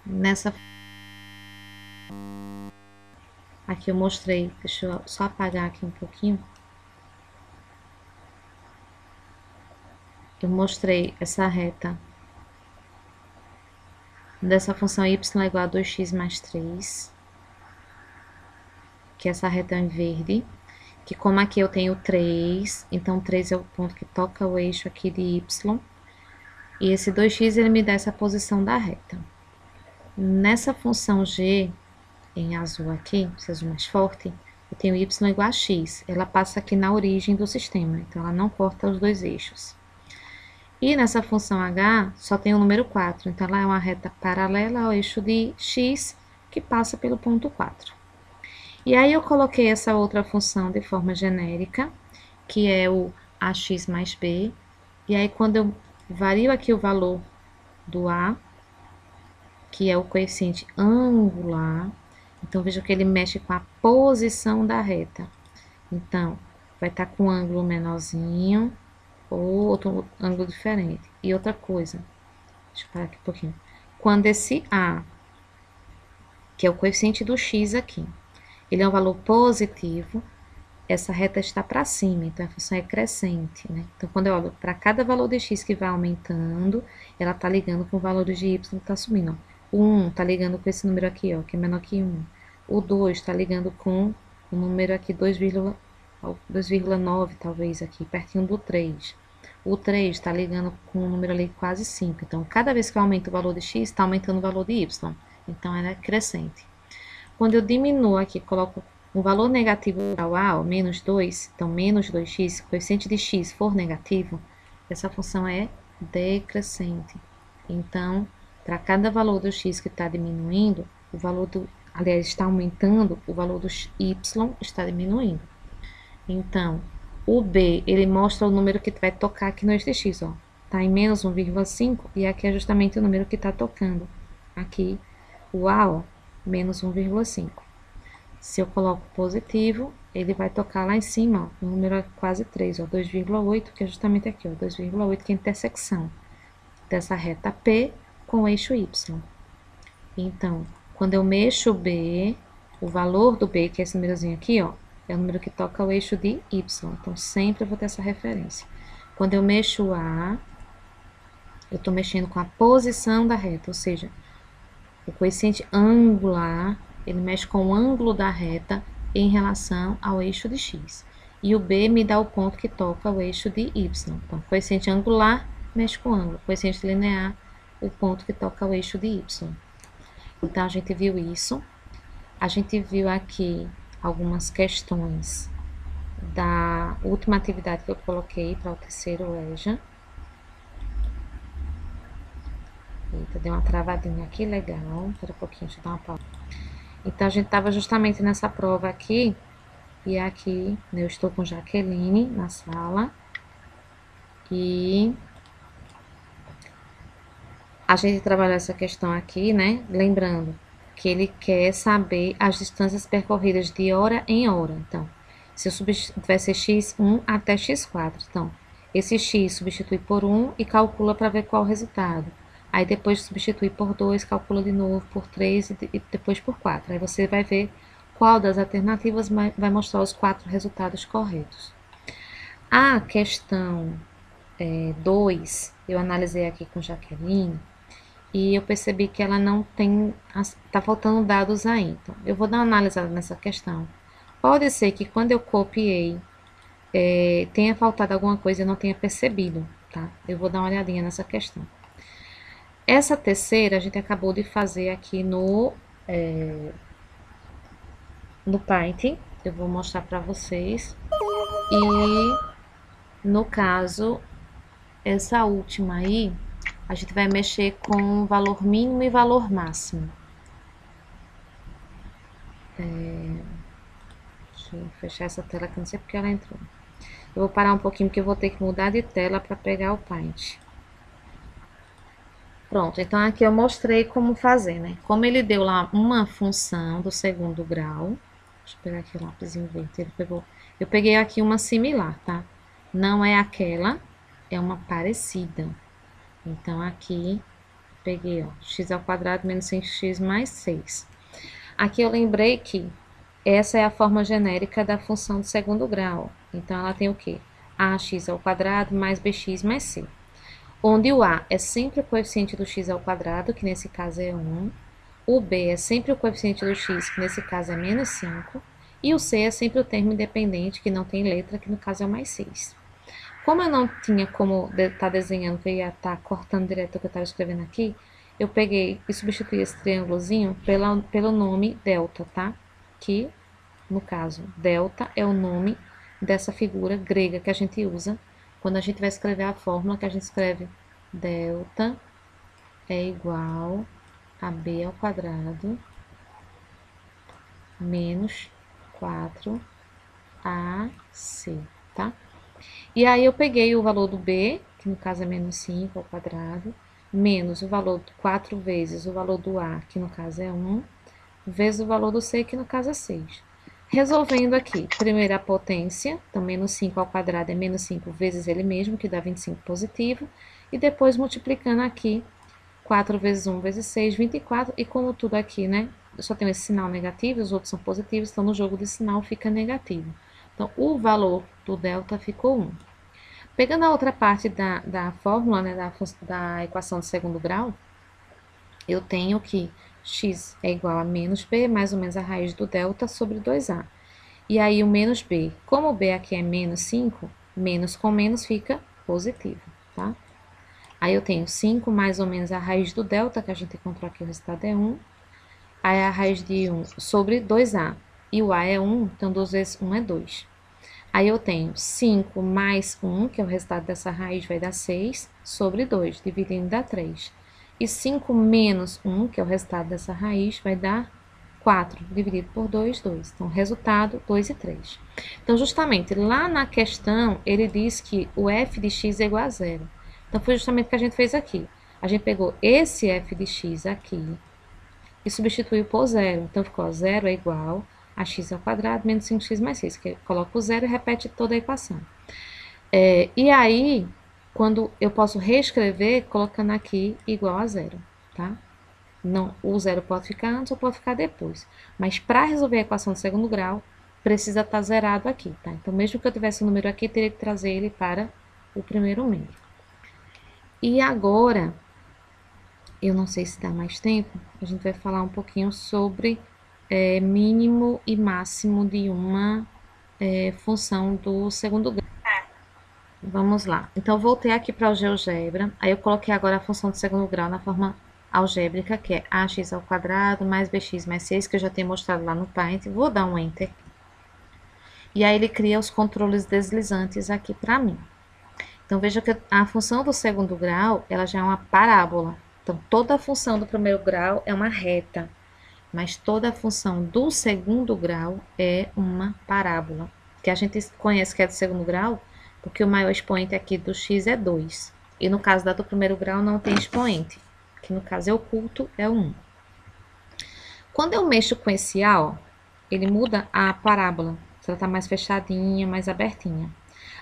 nessa... Aqui eu mostrei, deixa eu só apagar aqui um pouquinho. Eu mostrei essa reta dessa função y é igual a 2x mais 3, que essa reta é em verde, que como aqui eu tenho 3, então 3 é o ponto que toca o eixo aqui de y, e esse 2x ele me dá essa posição da reta. Nessa função g, em azul aqui, esse azul mais forte, eu tenho y igual a x, ela passa aqui na origem do sistema, então ela não corta os dois eixos. E nessa função h, só tem o número 4, então ela é uma reta paralela ao eixo de x, que passa pelo ponto 4. E aí eu coloquei essa outra função de forma genérica, que é o ax mais b, e aí quando eu vario aqui o valor do a, que é o coeficiente angular, então veja que ele mexe com a posição da reta. Então, vai estar com um ângulo menorzinho, ou outro ângulo diferente. E outra coisa, deixa eu parar aqui um pouquinho. Quando esse a, que é o coeficiente do x aqui, ele é um valor positivo, essa reta está para cima, então a função é crescente, né? Então, quando eu olho para cada valor de x que vai aumentando, ela está ligando com o valor de y que está subindo. Ó. O 1 está ligando com esse número aqui, ó, que é menor que 1. O 2 está ligando com o número aqui 2,9, talvez, aqui, pertinho do 3. O 3 está ligando com um número ali quase 5. Então, cada vez que eu aumento o valor de x, está aumentando o valor de y. Então, ela é crescente. Quando eu diminuo aqui, coloco um valor negativo ao a, ó, menos 2, então menos 2x, se o coeficiente de x for negativo, essa função é decrescente. Então, para cada valor do x que está diminuindo, o valor do, aliás, está aumentando, o valor do y está diminuindo. Então, o b, ele mostra o número que vai tocar aqui no eixo de x, ó. Tá em menos 1,5 e aqui é justamente o número que está tocando. Aqui, o a, ó, menos 1,5. Se eu coloco positivo, ele vai tocar lá em cima, ó, o número é quase 3, ó, 2,8, que é justamente aqui, ó, 2,8, que é a intersecção dessa reta P com o eixo Y. Então, quando eu mexo o B, o valor do B, que é esse númerozinho aqui, ó, é o número que toca o eixo de Y. Então, sempre eu vou ter essa referência. Quando eu mexo o A, eu estou mexendo com a posição da reta, ou seja, o coeficiente angular, ele mexe com o ângulo da reta em relação ao eixo de x. E o B me dá o ponto que toca o eixo de y. Então, coeficiente angular mexe com o ângulo. Coeficiente linear, o ponto que toca o eixo de y. Então, a gente viu isso. A gente viu aqui algumas questões da última atividade que eu coloquei para o terceiro EJA. Eita, deu uma travadinha aqui, legal. Espera um pouquinho, deixa eu dar uma pausa. Então, a gente estava justamente nessa prova aqui, e aqui eu estou com Jaqueline na sala, e a gente trabalhou essa questão aqui, né? Lembrando que ele quer saber as distâncias percorridas de hora em hora. Então, se eu vai ser x1 até x4. Então, esse x substitui por 1 e calcula para ver qual o resultado. Aí depois substitui por 2, calcula de novo por 3 e depois por 4. Aí você vai ver qual das alternativas vai mostrar os 4 resultados corretos. A questão 2, eu analisei aqui com Jaqueline, e eu percebi que ela não tem, tá faltando dados aí. Então, eu vou dar uma analisada nessa questão. Pode ser que quando eu copiei, tenha faltado alguma coisa e eu não tenha percebido, tá? Eu vou dar uma olhadinha nessa questão. Essa terceira a gente acabou de fazer aqui no Paint. Eu vou mostrar para vocês. E no caso, essa última aí, a gente vai mexer com valor mínimo e valor máximo. Deixa eu fechar essa tela que eu não sei porque ela entrou. Eu vou parar um pouquinho porque eu vou ter que mudar de tela para pegar o Paint. Pronto, então aqui eu mostrei como fazer, né? Como ele deu lá uma função do segundo grau. Deixa eu pegar aqui o lápisinho verde. Ele pegou. Eu peguei aqui uma similar, tá? Não é aquela, é uma parecida. Então, aqui Peguei, ó, x ao quadrado menos 5x mais 6. Aqui eu lembrei que essa é a forma genérica da função de segundo grau. Então, ela tem o quê? Ax ao quadrado mais bx mais c. Onde o a é sempre o coeficiente do x ao quadrado, que nesse caso é 1. O b é sempre o coeficiente do x, que nesse caso é menos 5. E o c é sempre o termo independente, que não tem letra, que no caso é o mais 6. Como eu não tinha como estar desenhando, que eu ia estar cortando direto o que eu estava escrevendo aqui, eu peguei e substituí esse triângulozinho pelo nome delta, tá? Que, no caso, delta é o nome dessa figura grega que a gente usa quando a gente vai escrever a fórmula, que a gente escreve delta é igual a b ao quadrado menos 4ac, tá? E aí eu peguei o valor do b, que no caso é menos 5 ao quadrado, menos o valor de 4 vezes o valor do a, que no caso é 1, vezes o valor do c, que no caso é 6. Resolvendo aqui, primeiro a potência, então menos 5 ao quadrado é menos 5 vezes ele mesmo, que dá 25 positivo, e depois multiplicando aqui, 4 vezes 1 vezes 6, 24, e como tudo aqui, né, só tem esse sinal negativo, os outros são positivos, então no jogo de sinal fica negativo. Então, o valor do delta ficou 1. Pegando a outra parte da fórmula, né, da equação de segundo grau, eu tenho que x é igual a menos b, mais ou menos a raiz do delta, sobre 2a. E aí o menos b, como o b aqui é menos 5, menos com menos fica positivo, tá? Aí eu tenho 5 mais ou menos a raiz do delta, que a gente encontrou aqui, o resultado é 1. Aí a raiz de 1 sobre 2a. E o a é 1, então 2 vezes 1 é 2. Aí eu tenho 5 mais 1, que é o resultado dessa raiz, vai dar 6, sobre 2, dividindo dá 3. E 5 menos 1, que é o resultado dessa raiz, vai dar 4, dividido por 2, 2. Então, resultado, 2 e 3. Então, justamente, lá na questão, ele diz que o f de x é igual a 0. Então, foi justamente o que a gente fez aqui. A gente pegou esse f de x aqui e substituiu por 0. Então, ficou 0 é igual a x ao quadrado menos 5x mais 6, que coloca o 0 e repete toda a equação. E aí, quando eu posso reescrever, colocando aqui igual a 0, tá? Não, o 0 pode ficar antes ou pode ficar depois. Mas para resolver a equação de segundo grau, precisa estar zerado aqui, tá? Então, mesmo que eu tivesse o número aqui, teria que trazer ele para o primeiro meio. E agora, eu não sei se dá mais tempo, a gente vai falar um pouquinho sobre mínimo e máximo de uma função do segundo grau. Vamos lá. Então, voltei aqui para o GeoGebra. Aí, eu coloquei agora a função de segundo grau na forma algébrica, que é ax ao quadrado mais bx mais 6, que eu já tenho mostrado lá no Paint. Vou dar um Enter. E aí, ele cria os controles deslizantes aqui para mim. Então, veja que a função do segundo grau, ela já é uma parábola. Então, toda a função do primeiro grau é uma reta, mas toda a função do segundo grau é uma parábola, que a gente conhece que é do segundo grau, porque o maior expoente aqui do x é 2. E no caso da do primeiro grau não tem expoente, que no caso é oculto, é 1. Quando eu mexo com esse A, ó, ele muda a parábola. Ela está mais fechadinha, mais abertinha.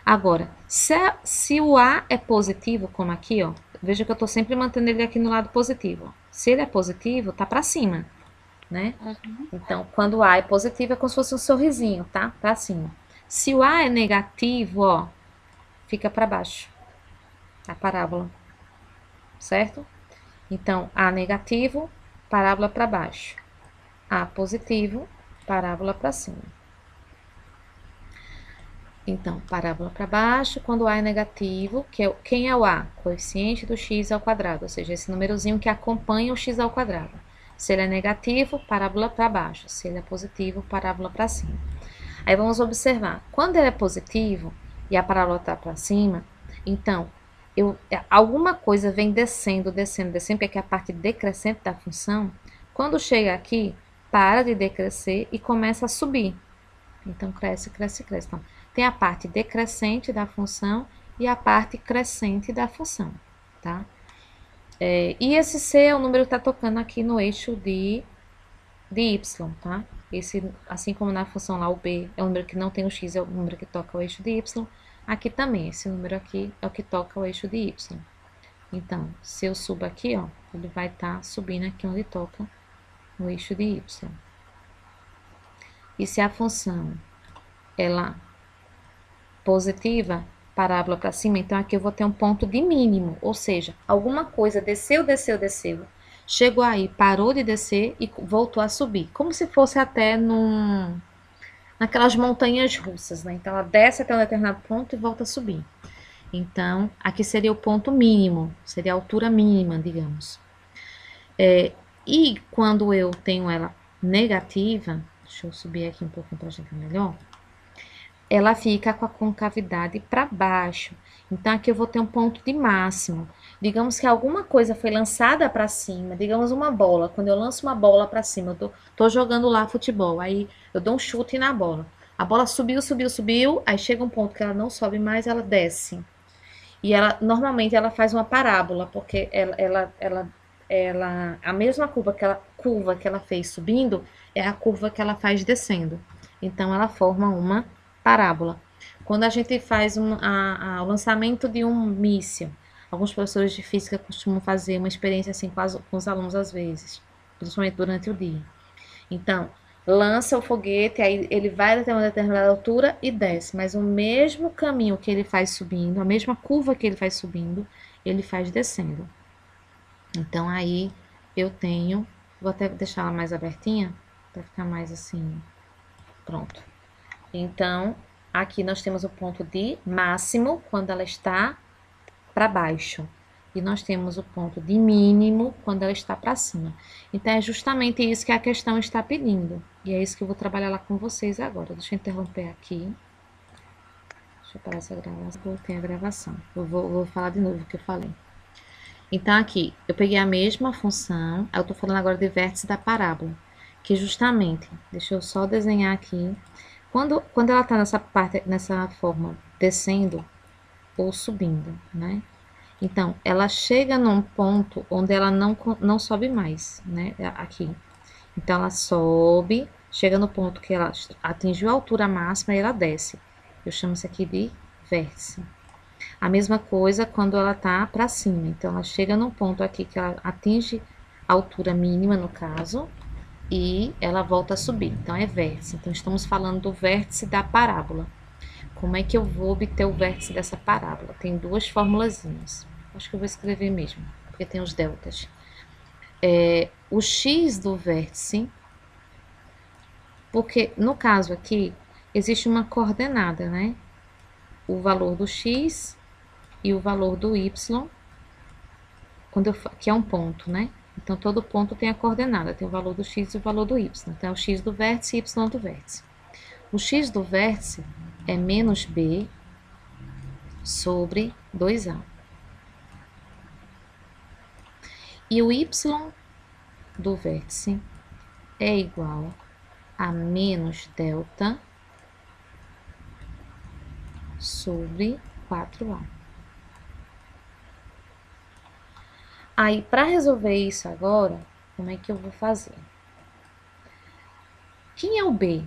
Agora, se o A é positivo, como aqui, ó, veja que eu estou sempre mantendo ele aqui no lado positivo. Ó. Se ele é positivo, tá para cima, né? Então, quando o A é positivo, é como se fosse um sorrisinho, tá? Para cima. Se o A é negativo, ó, fica para baixo, a parábola, certo? Então, A negativo, parábola para baixo. A positivo, parábola para cima. Então, parábola para baixo, quando A é negativo, quem é o A? Coeficiente do x ao quadrado, ou seja, esse númerozinho que acompanha o x ao quadrado. Se ele é negativo, parábola para baixo. Se ele é positivo, parábola para cima. Aí vamos observar. Quando ele é positivo e a parábola está para cima, então, alguma coisa vem descendo, descendo, descendo, porque é a parte decrescente da função. Quando chega aqui, para de decrescer e começa a subir. Então, cresce, cresce, cresce. Então, tem a parte decrescente da função e a parte crescente da função, tá? E esse C é o número que está tocando aqui no eixo de y, tá? Esse, assim como na função lá, o B é o número que não tem o x, é o número que toca o eixo de y. Aqui também, esse número aqui é o que toca o eixo de y. Então, se eu subo aqui, ó, ele vai estar subindo aqui onde toca no eixo de y. E se a função, ela positiva, parábola para cima, então aqui eu vou ter um ponto de mínimo, ou seja, alguma coisa desceu, desceu, desceu, chegou aí, parou de descer e voltou a subir, como se fosse até naquelas montanhas russas, né? Então ela desce até um determinado ponto e volta a subir. Então, aqui seria o ponto mínimo, seria a altura mínima, digamos. E quando eu tenho ela negativa, deixa eu subir aqui um pouquinho para a gente ver melhor, ela fica com a concavidade para baixo. Então, aqui eu vou ter um ponto de máximo. Digamos que alguma coisa foi lançada para cima, digamos uma bola. Quando eu lanço uma bola para cima, eu tô jogando lá futebol, aí eu dou um chute na bola. A bola subiu, subiu, subiu, aí chega um ponto que ela não sobe mais, ela desce. E ela, normalmente, ela faz uma parábola, porque a mesma curva que ela fez subindo é a curva que ela faz descendo. Então, ela forma uma parábola. Quando a gente faz o lançamento de um míssil, alguns professores de física costumam fazer uma experiência assim com os alunos às vezes, principalmente durante o dia. Então, lança o foguete, aí ele vai até uma determinada altura e desce, mas o mesmo caminho que ele faz subindo, a mesma curva que ele faz subindo, ele faz descendo. Então, aí eu tenho, vou até deixar ela mais abertinha, para ficar mais assim, pronto. Então, aqui nós temos o ponto de máximo, quando ela está para baixo. E nós temos o ponto de mínimo, quando ela está para cima. Então, é justamente isso que a questão está pedindo. E é isso que eu vou trabalhar lá com vocês agora. Deixa eu interromper aqui. Deixa eu parar essa gravação. Voltei a gravação. Eu vou falar de novo o que eu falei. Então, aqui, eu peguei a mesma função. Eu estou falando agora de vértice da parábola. Que justamente, deixa eu só desenhar aqui. Quando ela está nessa forma, descendo ou subindo, né? Então, ela chega num ponto onde ela não sobe mais, né? Aqui. Então, ela sobe, chega no ponto que ela atingiu a altura máxima e ela desce. Eu chamo isso aqui de vértice. A mesma coisa quando ela tá para cima. Então, ela chega num ponto aqui que ela atinge a altura mínima, no caso, e ela volta a subir. Então, é vértice. Então, estamos falando do vértice da parábola. Como é que eu vou obter o vértice dessa parábola? Tem duas formulazinhas. Acho que eu vou escrever mesmo, porque tem os deltas. O x do vértice, porque no caso aqui, existe uma coordenada, né? O valor do x e o valor do y, que é um ponto, né? Então, todo ponto tem a coordenada, tem o valor do x e o valor do y. Então, é o x do vértice e y do vértice. O x do vértice é menos b sobre 2a. E o y do vértice é igual a menos delta sobre 4a. Aí, para resolver isso agora, como é que eu vou fazer? Quem é o b?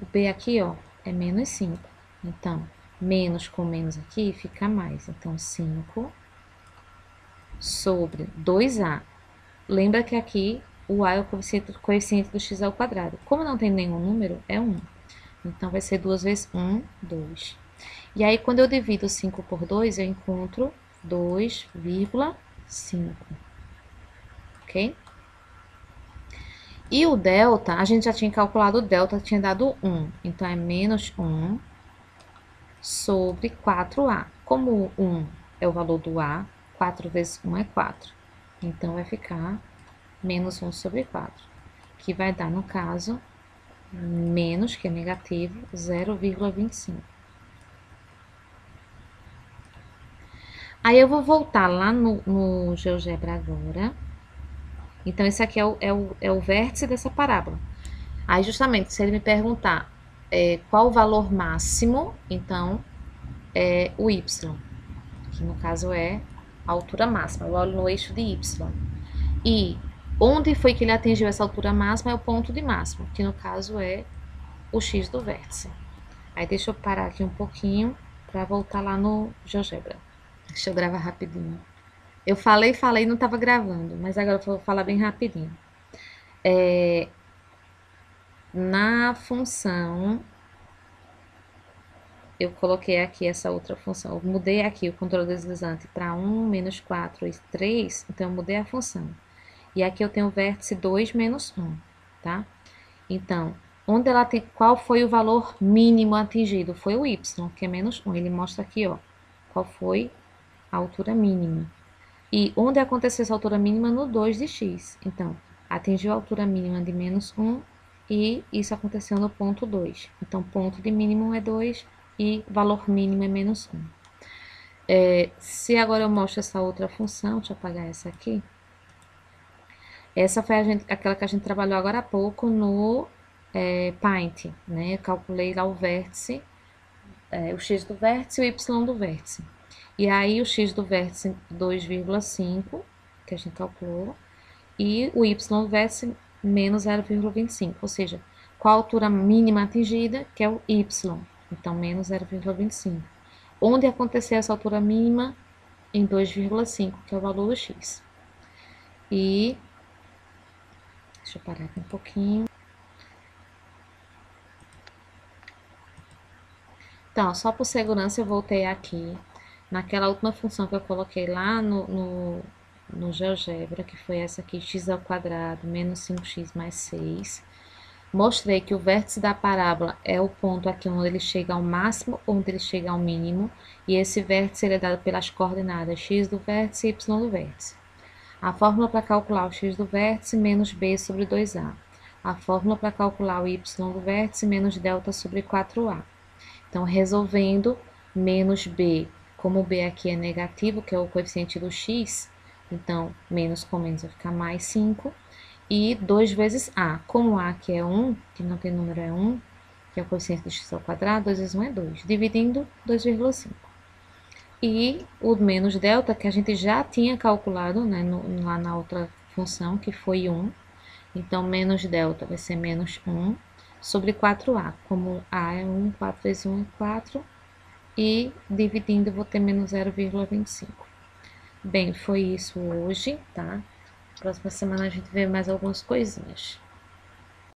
O b aqui, ó, é menos 5. Então, menos com menos aqui fica mais. Então, 5 sobre 2a. Lembra que aqui o a é o coeficiente do x ao quadrado. Como não tem nenhum número, é 1. Então, vai ser 2 vezes 1, 2. E aí, quando eu divido 5 por 2, eu encontro 2,5. Ok? E o delta, a gente já tinha calculado o delta, tinha dado 1. Então, é menos 1 sobre 4a. Como 1 é o valor do a, 4 vezes 1 é 4. Então, vai ficar menos 1 sobre 4, que vai dar, no caso, menos, que é negativo, 0,25. Aí, eu vou voltar lá no GeoGebra agora. Então, esse aqui é o vértice dessa parábola. Aí, justamente, se ele me perguntar qual o valor máximo, então, é o y, que no caso é a altura máxima. Eu olho no eixo de y. E onde foi que ele atingiu essa altura máxima é o ponto de máximo, que no caso é o x do vértice. Aí, deixa eu parar aqui um pouquinho para voltar lá no GeoGebra. Deixa eu gravar rapidinho. Eu falei, não estava gravando, mas agora eu vou falar bem rapidinho. Na função, eu coloquei aqui essa outra função. Eu mudei aqui o controle deslizante para 1, menos 4 e 3, então eu mudei a função. E aqui eu tenho o vértice 2 menos 1, tá? Então, onde ela tem, qual foi o valor mínimo atingido? Foi o y, que é menos 1. Ele mostra aqui, ó, qual foi a altura mínima. E onde aconteceu essa altura mínima? No 2 de x. Então, atingiu a altura mínima de menos 1 e isso aconteceu no ponto 2. Então, ponto de mínimo é 2 e valor mínimo é menos 1. Se agora eu mostro essa outra função, deixa eu apagar essa aqui. Essa foi aquela que a gente trabalhou agora há pouco no Paint, né? Eu calculei lá o vértice, o x do vértice e o y do vértice. E aí o x do vértice 2,5, que a gente calculou, e o y do vértice menos 0,25, ou seja, qual a altura mínima atingida, que é o y, então menos 0,25. Onde aconteceu essa altura mínima? Em 2,5, que é o valor do x. E deixa eu parar aqui um pouquinho. Então, só por segurança eu voltei aqui naquela última função que eu coloquei lá no GeoGebra, que foi essa aqui, x ao quadrado menos 5x mais 6. Mostrei que o vértice da parábola é o ponto aqui onde ele chega ao máximo, onde ele chega ao mínimo, e esse vértice ele é dado pelas coordenadas x do vértice e y do vértice. A fórmula para calcular o x do vértice menos b sobre 2a. A fórmula para calcular o y do vértice menos delta sobre 4a. Então, resolvendo, menos b, como o b aqui é negativo, que é o coeficiente do x, então, menos com menos vai ficar mais 5. E 2 vezes a. Como a aqui é 1, que não tem número é 1, que é o coeficiente de x ao quadrado, 2 vezes 1 é 2. Dividindo, 2,5. E o menos delta, que a gente já tinha calculado, né, lá na outra função, que foi 1. Então, menos delta vai ser menos 1 sobre 4a. Como a é 1, 4 vezes 1 é 4. E dividindo, eu vou ter menos 0,25. Bem, foi isso hoje, tá? Próxima semana a gente vê mais algumas coisinhas.